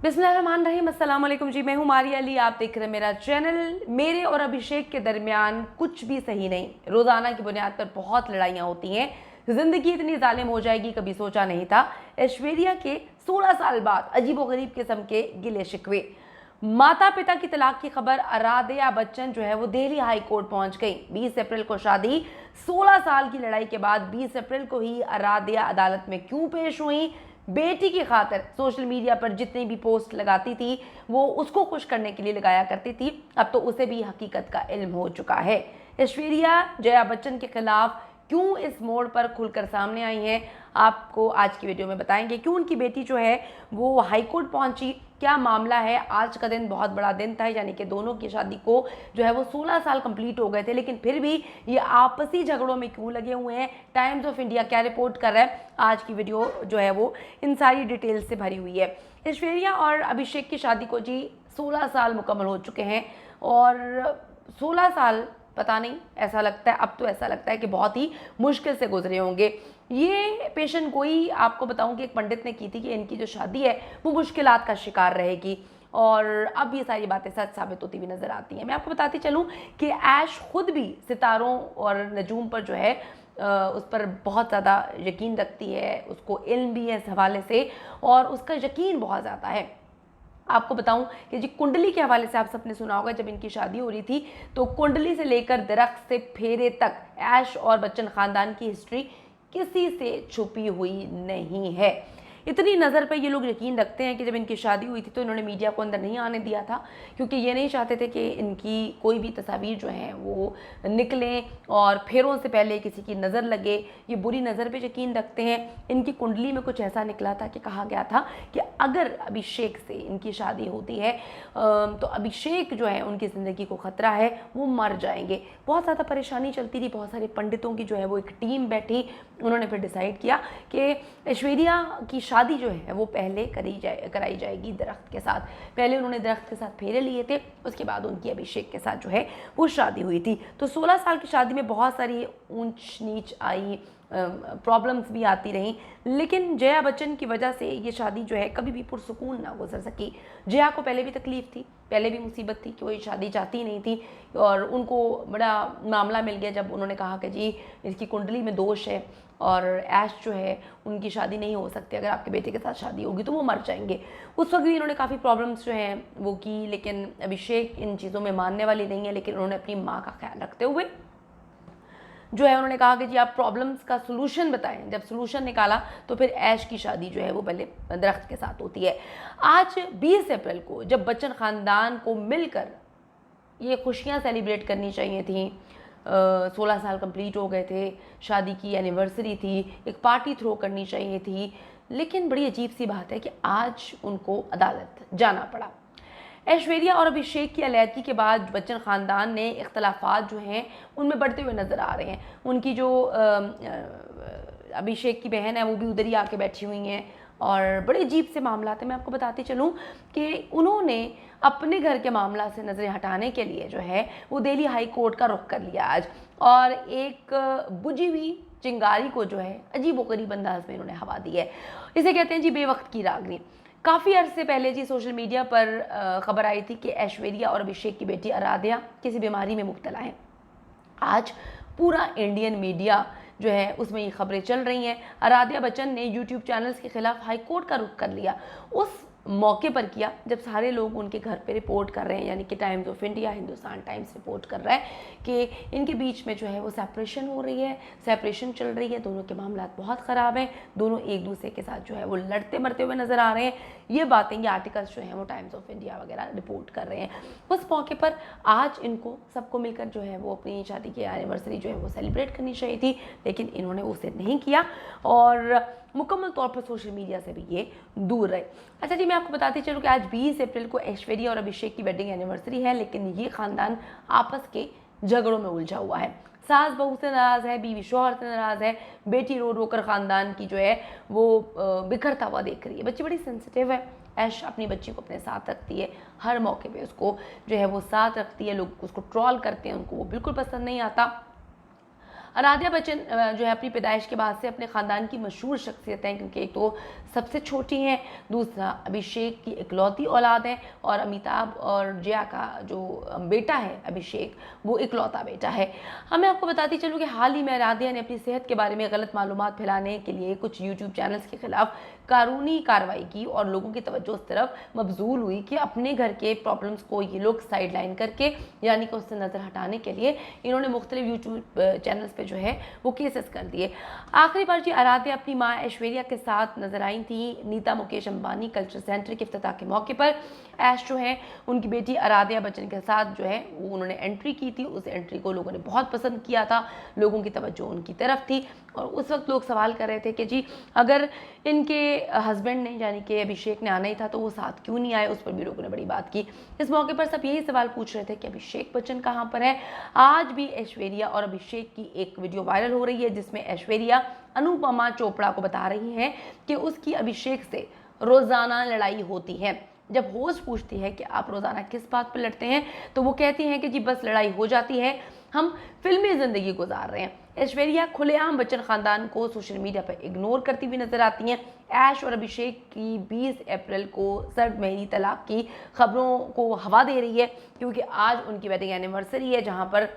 बिस्मिल्लाहिर्रहमानिर्रहीम, अस्सलाम वालेकुम जी। मैं हूँ मारिया अली, आप देख रहे हैं मेरा चैनल। मेरे और अभिषेक के दरमियान कुछ भी सही नहीं। रोज़ाना की बुनियाद पर बहुत लड़ाइयाँ होती हैं। ज़िंदगी इतनी जालिम हो जाएगी कभी सोचा नहीं था। ऐश्वर्या के 16 साल बाद अजीबोगरीब किस्म के गिले शिकवे। माता पिता की तलाक की खबर, आराध्या बच्चन जो है वो दिल्ली हाई कोर्ट पहुंच गई। 20 अप्रैल को शादी, 16 साल की लड़ाई के बाद 20 अप्रैल को ही आराध्या अदालत में क्यों पेश हुई? बेटी की खातिर सोशल मीडिया पर जितनी भी पोस्ट लगाती थी वो उसको खुश करने के लिए लगाया करती थी। अब तो उसे भी हकीकत का इल्म हो चुका है। ऐश्वर्या जया बच्चन के खिलाफ क्यों इस मोड़ पर खुलकर सामने आई हैं, आपको आज की वीडियो में बताएंगे। क्यों उनकी बेटी जो है वो हाईकोर्ट पहुंची, क्या मामला है। आज का दिन बहुत बड़ा दिन था, यानी कि दोनों की शादी को जो है वो 16 साल कंप्लीट हो गए थे, लेकिन फिर भी ये आपसी झगड़ों में क्यों लगे हुए हैं। टाइम्स ऑफ इंडिया क्या रिपोर्ट कर रहा है, आज की वीडियो जो है वो इन सारी डिटेल्स से भरी हुई है। ऐश्वर्या और अभिषेक की शादी को जी 16 साल मुकम्मल हो चुके हैं और 16 साल पता नहीं, ऐसा लगता है, अब तो ऐसा लगता है कि बहुत ही मुश्किल से गुजरे होंगे। ये पेशन गोई आपको बताऊं कि एक पंडित ने की थी कि इनकी जो शादी है वो मुश्किलात का शिकार रहेगी, और अब ये सारी बातें सच साबित होती हुई नजर आती हैं। मैं आपको बताती चलूं कि ऐश खुद भी सितारों और नजूम पर जो है उस पर बहुत ज़्यादा यकीन रखती है, उसको इल्म भी है इस हवाले से, और उसका यकीन बहुत ज़्यादा है। आपको बताऊं कि जी कुंडली के हवाले से आप सबने सुना होगा, जब इनकी शादी हो रही थी तो कुंडली से लेकर दरख्त से फेरे तक ऐश और बच्चन खानदान की हिस्ट्री किसी से छुपी हुई नहीं है। इतनी नज़र पे ये लोग यकीन रखते हैं कि जब इनकी शादी हुई थी तो इन्होंने मीडिया को अंदर नहीं आने दिया था, क्योंकि ये नहीं चाहते थे कि इनकी कोई भी तस्वीर जो हैं वो निकलें और फेरों से पहले किसी की नज़र लगे। ये बुरी नज़र पे यकीन रखते हैं। इनकी कुंडली में कुछ ऐसा निकला था कि कहा गया था कि अगर अभिषेक से इनकी शादी होती है तो अभिषेक जो है उनकी ज़िंदगी को ख़तरा है, वो मर जाएंगे। बहुत ज़्यादा परेशानी चलती थी, बहुत सारे पंडितों की जो है वो एक टीम बैठी, उन्होंने फिर डिसाइड किया कि ऐश्वर्या की शादी जो है वो पहले कराई जाएगी दरख्त के साथ। पहले उन्होंने दरख्त के साथ फेरे लिए थे, उसके बाद उनकी अभिषेक के साथ जो है वो शादी हुई थी। तो 16 साल की शादी में बहुत सारी ऊंच नीच आई, प्रॉब्लम्स भी आती रहीं, लेकिन जया बच्चन की वजह से ये शादी जो है कभी भी पुरसुकून ना गुजर सकी। जया को पहले भी तकलीफ़ थी, पहले भी मुसीबत थी कि वो ये शादी चाहती नहीं थी, और उनको बड़ा मामला मिल गया जब उन्होंने कहा कि जी इसकी कुंडली में दोष है और ऐश जो है उनकी शादी नहीं हो सकती, अगर आपके बेटे के साथ शादी होगी तो वो मर जाएंगे। उस वक्त भी इन्होंने काफ़ी प्रॉब्लम्स जो हैं वो की, लेकिन अभिषेक इन चीज़ों में मानने वाली नहीं है। लेकिन उन्होंने अपनी माँ का ख्याल रखते हुए जो है उन्होंने कहा कि जी आप प्रॉब्लम्स का सलूशन बताएं। जब सलूशन निकाला तो फिर ऐश की शादी जो है वो पहले दरख्त के साथ होती है। आज 20 अप्रैल को जब बच्चन ख़ानदान को मिलकर ये खुशियाँ सेलिब्रेट करनी चाहिए थी, 16 साल कंप्लीट हो गए थे, शादी की एनिवर्सरी थी, एक पार्टी थ्रो करनी चाहिए थी, लेकिन बड़ी अजीब सी बात है कि आज उनको अदालत जाना पड़ा। ऐश्वर्या और अभिषेक की अलैदगी के बाद बच्चन ख़ानदान ने इख्तलाफात जो हैं उनमें बढ़ते हुए नज़र आ रहे हैं। उनकी जो अभिषेक की बहन है वो भी उधर ही आके बैठी हुई हैं, और बड़े अजीब से मामला थे। मैं आपको बताती चलूँ कि उन्होंने अपने घर के मामला से नज़रें हटाने के लिए जो है वो दिल्ली हाई कोर्ट का रुख कर लिया आज, और एक बुझी हुई चिंगारी को जो है अजीबोगरीब अंदाज में इन्होंने हवा दी है। इसे कहते हैं जी बेवक्त की रागनी। काफ़ी अर्से पहले जी सोशल मीडिया पर खबर आई थी कि ऐश्वर्या और अभिषेक की बेटी आराध्या किसी बीमारी में मुब्तला है। आज पूरा इंडियन मीडिया जो है उसमें ये खबरें चल रही हैं। आराध्या बच्चन ने यूट्यूब चैनल्स के खिलाफ हाई कोर्ट का रुख कर लिया। उस मौके पर किया जब सारे लोग उनके घर पे रिपोर्ट कर रहे हैं, यानी कि times of India, Hindustan times report कर रहा है कि इनके बीच में जो है वो सेपरेशन हो रही है, सेपरेशन चल रही है, दोनों के मामला बहुत ख़राब हैं, दोनों एक दूसरे के साथ जो है वो लड़ते मरते हुए नज़र आ रहे हैं। ये बातें, ये आर्टिकल्स जो हैं वो टाइम्स ऑफ इंडिया वगैरह रिपोर्ट कर रहे हैं। उस मौके पर आज इनको सबको मिलकर जो है वो अपनी शादी की एनिवर्सरी जो है वो सेलिब्रेट करनी चाहिए थी, लेकिन इन्होंने उसे नहीं किया और मुकम्मल तौर पर सोशल मीडिया से भी ये दूर रहे। अच्छा जी, मैं आपको बताती चलूँ कि आज 20 अप्रैल को ऐश्वर्या और अभिषेक की वेडिंग एनिवर्सरी है, लेकिन ये ख़ानदान आपस के झगड़ों में उलझा हुआ है। सास बहू से नाराज़ है, बीवी शौहर से नाराज़ है, बेटी रो रो कर ख़ानदान की जो है वो बिखरता हुआ देख रही है। बच्ची बड़ी सेंसिटिव है। ऐश अपनी बच्ची को अपने साथ रखती है, हर मौके पे उसको जो है वो साथ रखती है। लोग उसको ट्रॉल करते हैं, उनको वो बिल्कुल पसंद नहीं आता। आराध्या बच्चन जो है अपनी पैदाइश के बाद से अपने ख़ानदान की मशहूर शख्सियत हैं, क्योंकि एक तो सबसे छोटी हैं, दूसरा अभिषेक की इकलौती औलाद है, और अमिताभ और जया का जो बेटा है अभिषेक, वो इकलौता बेटा है। मैं आपको बताती चलूँ कि हाल ही में आराध्या ने अपनी सेहत के बारे में गलत मालूमात फैलाने के लिए कुछ यूट्यूब चैनल्स के खिलाफ कानूनी कार्रवाई की, और लोगों की तवज्जो उस तरफ मबजूल हुई कि अपने घर के प्रॉब्लम्स को ये लोग साइड लाइन करके, यानी कि उससे नज़र हटाने के लिए इन्होंने मुख्तलिफ यूट्यूब चैनल्स पे जो है वो केसेस कर दिए। आखिरी बार जी आराध्या अपनी माँ ऐश्वर्या के साथ नजर आई थी नीता मुकेश अंबानी कल्चर सेंटर के इफ्तिताह के मौके पर। ऐश जो है उनकी बेटी आराध्या बच्चन के साथ जो है वो उन्होंने एंट्री की थी। उस एंट्री को लोगों ने बहुत पसंद किया था, लोगों की तवज्जो उनकी तरफ थी, और उस वक्त लोग सवाल कर रहे थे कि जी अगर इनके हस्बैंड ने यानी कि अभिषेक ने आना ही था तो वो साथ क्यों नहीं आए। उस पर भी लोगों ने बड़ी बात की। इस मौके पर सब यही सवाल पूछ रहे थे कि अभिषेक बच्चन कहाँ पर है। आज भी ऐश्वर्या और अभिषेक की एक वीडियो वायरल हो रही है जिसमें ऐश्वर्या अनुपमा चोपड़ा को बता रही है कि उसकी अभिषेक से रोजाना लड़ाई होती है। जब होस्ट पूछती है कि आप रोजाना किस बात पर लड़ते हैं तो वो कहती हैं कि जी बस लड़ाई हो जाती है, हम फिल्मी जिंदगी गुजार रहे हैं। ऐश्वर्या खुलेआम बच्चन खानदान को सोशल मीडिया पर इग्नोर करती हुई नजर आती हैं। ऐश और अभिषेक की 20 अप्रैल को सर्द मेहरी तलाक की खबरों को हवा दे रही है, क्योंकि आज उनकी वेडिंग एनिवर्सरी है जहां पर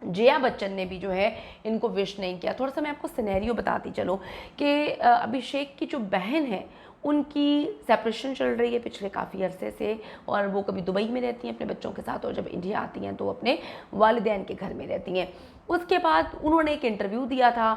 जया बच्चन ने भी जो है इनको विश नहीं किया। थोड़ा सा मैं आपको सिनेरियो बताती चलो कि अभिषेक की जो बहन है उनकी सेपरेशन चल रही है पिछले काफ़ी अरसे से, और वो कभी दुबई में रहती हैं अपने बच्चों के साथ, और जब इंडिया आती हैं तो अपने वालिदैन के घर में रहती हैं। उसके बाद उन्होंने एक इंटरव्यू दिया था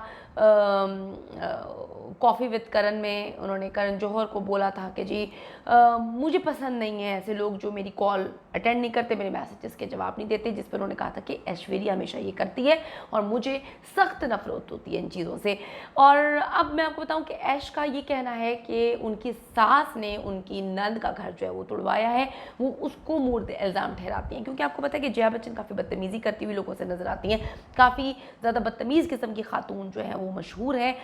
कॉफ़ी विद करण में। उन्होंने करण जौहर को बोला था कि जी मुझे पसंद नहीं है ऐसे लोग जो मेरी कॉल अटेंड नहीं करते, मेरे मैसेजेस के जवाब नहीं देते, जिस पर उन्होंने कहा था कि ऐश्वर्या हमेशा ये करती है और मुझे सख्त नफरत होती है इन चीज़ों से। और अब मैं आपको बताऊं कि ऐश का ये कहना है कि उनकी सास ने उनकी नंद का घर जो है वो तुड़वाया है, वो उसको मूर्त इल्ज़ाम ठहराती हैं, क्योंकि आपको पता है कि जया बच्चन काफ़ी बदतमीज़ी करती हुई लोगों से नजर आती हैं। काफ़ी ज़्यादा बदतमीज़ किस्म की खातून जो है वो मशहूर है।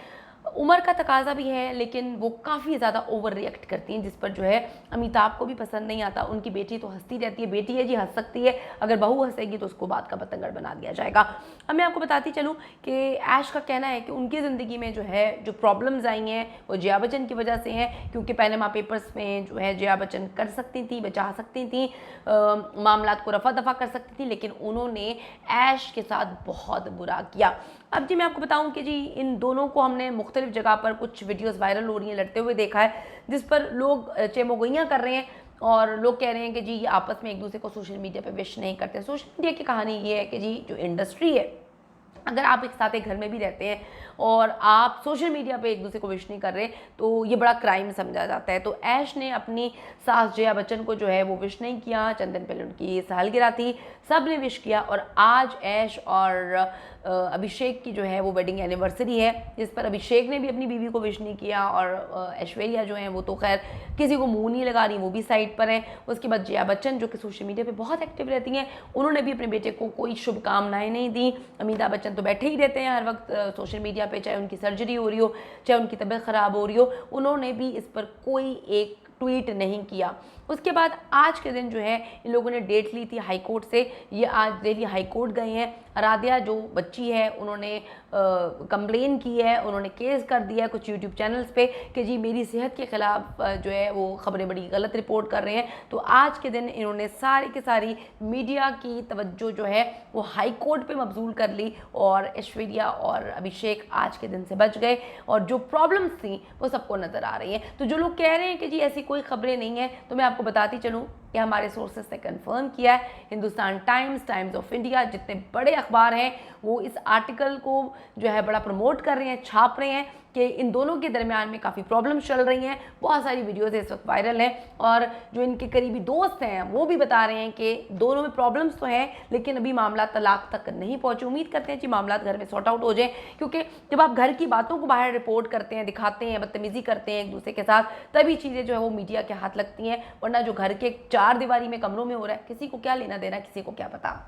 उम्र का तकाजा भी है, लेकिन वो काफ़ी ज़्यादा ओवर रिएक्ट करती हैं, जिस पर जो है अमिताभ को भी पसंद नहीं आता। उनकी बेटी तो हंसती रहती है, बेटी है जी हंस सकती है, अगर बहू हंसेगी तो उसको बात का बतंगड़ बना दिया जाएगा। अब मैं आपको बताती चलूँ कि ऐश का कहना है कि उनकी ज़िंदगी में जो है जो प्रॉब्लम्स आई हैं वो जया बच्चन की वजह से हैं, क्योंकि पैनामा पेपर्स में जो है जया बच्चन कर सकती थी, बचा सकती थी, मामला को रफा दफा कर सकती थी, लेकिन उन्होंने ऐश के साथ बहुत बुरा किया। अब जी मैं आपको बताऊं कि जी इन दोनों को हमने मुख्तलिफ जगह पर कुछ वीडियोस वायरल हो रही हैं लड़ते हुए देखा है, जिस पर लोग चेमोगोइयाँ कर रहे हैं और लोग कह रहे हैं कि जी ये आपस में एक दूसरे को सोशल मीडिया पे विश नहीं करते। सोशल मीडिया की कहानी ये है कि जी जो इंडस्ट्री है, अगर आप एक साथ एक घर में भी रहते हैं और आप सोशल मीडिया पे एक दूसरे को विश नहीं कर रहे तो ये बड़ा क्राइम समझा जाता है। तो ऐश ने अपनी सास जया बच्चन को जो है वो विश नहीं किया। चंद दिन पहले उनकी सालगिरह थी, सब ने विश किया, और आज ऐश और अभिषेक की जो है वो वेडिंग एनिवर्सरी है, जिस पर अभिषेक ने भी अपनी बीवी को विश नहीं किया, और ऐश्वर्या जो है वो तो खैर किसी को मुंह नहीं लगा रही, वो भी साइड पर हैं। उसके बाद जया बच्चन जो कि सोशल मीडिया पे बहुत एक्टिव रहती हैं, उन्होंने भी अपने बेटे को कोई शुभकामनाएं नहीं दी। अमिताभ बच्चन तो बैठे ही रहते हैं हर वक्त सोशल मीडिया पे, चाहे उनकी सर्जरी हो रही हो, चाहे उनकी तबीयत ख़राब हो रही हो, उन्होंने भी इस पर कोई एक ट्वीट नहीं किया। उसके बाद आज के दिन जो है इन लोगों ने डेट ली थी हाई कोर्ट से, ये आज दिल्ली हाई कोर्ट गए हैं। आराध्या जो बच्ची है उन्होंने कंप्लेन की है, उन्होंने केस कर दिया है कुछ यूट्यूब चैनल्स पे कि जी मेरी सेहत के ख़िलाफ़ जो है वो खबरें बड़ी गलत रिपोर्ट कर रहे हैं। तो आज के दिन इन्होंने सारी की सारी मीडिया की तवज्जो जो है वो हाई कोर्ट पे मबजूल कर ली, और ऐश्वर्या और अभिषेक आज के दिन से बच गए, और जो प्रॉब्लम्स थी वो सबको नज़र आ रही हैं। तो जो लोग कह रहे हैं कि जी ऐसी कोई खबरें नहीं हैं, तो मैं आपको बताती चलूँ कि हमारे सोर्सेस ने कंफर्म किया है। Hindustan times, times of India, जितने बड़े अखबार हैं वो इस आर्टिकल को जो है बड़ा प्रमोट कर रहे हैं, छाप रहे हैं कि इन दोनों के दरमियान में काफ़ी प्रॉब्लम्स चल रही हैं। बहुत सारी वीडियोज़ इस वक्त वायरल हैं, और जो इनके करीबी दोस्त हैं वो भी बता रहे हैं कि दोनों में प्रॉब्लम्स तो हैं, लेकिन अभी मामला तलाक तक नहीं पहुँचे। उम्मीद करते हैं कि मामला घर में सॉर्ट आउट हो जाए, क्योंकि जब आप घर की बातों को बाहर रिपोर्ट करते हैं, दिखाते हैं, बदतमीज़ी करते हैं एक दूसरे के साथ, तभी चीज़ें जो है वो मीडिया के हाथ लगती हैं, वरना जो घर के चार दीवारी में कमरों में हो रहा है किसी को क्या लेना देना, किसी को क्या पता।